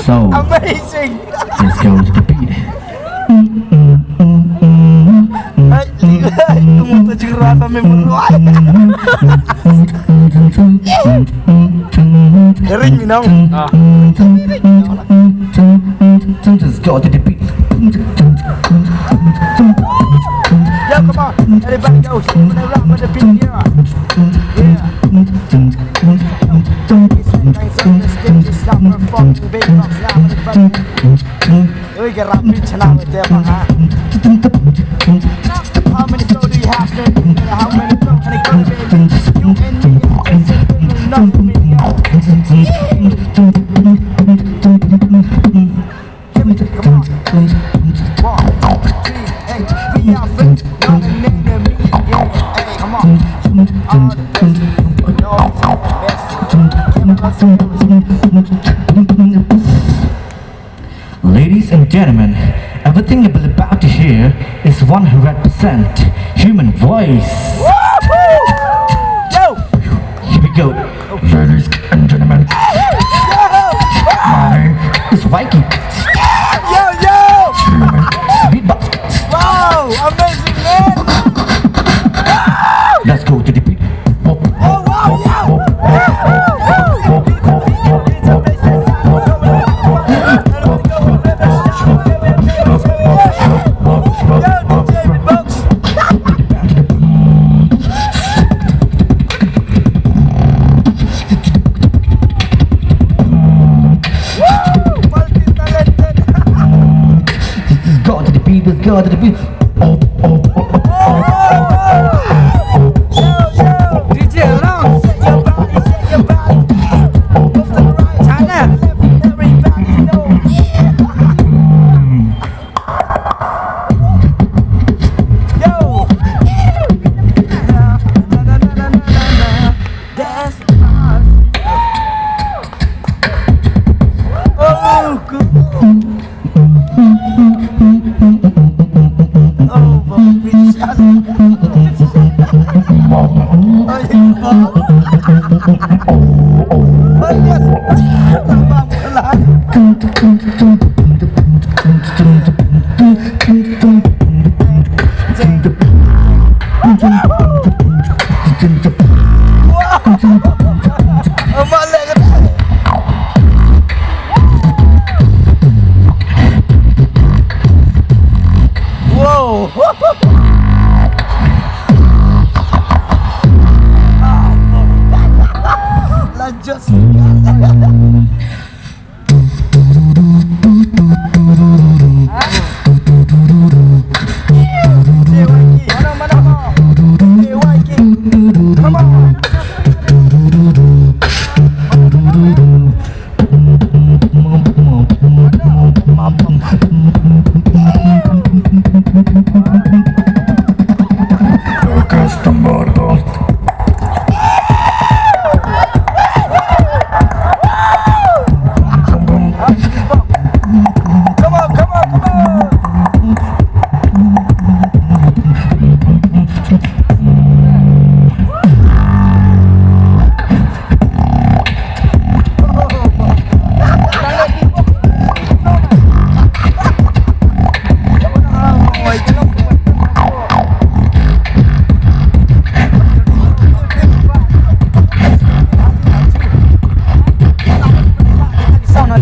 So Amazing. let's go to the beat. Tumuto juga rasa membunuh. Ring minum. Let's go to the beat. Yo, come on, everybody go. When they rock with the beat, yeah. We can rap it now with them, huh? How many flow do you have, man? How many flow can it go, baby? You and me, and sing nothing, baby. Come on. 1, 2, 3, hey, we are friends, not an enemy, yeah, hey, come on. All the best, all the best. Ladies and gentlemen, everything you will about to hear is 100% human voice. Yo! Here we go. Ladies and gentlemen, my name is Viking. Yo! Beatbox. Wow! Amazing, man! Let's go to the beat. Oh, wow, yo! Let's go to the beat. DJ Alon, shake your body, shake your body. Move to the right, China. Everybody know. Yo. That's us. Oh, good. Just come on. Sana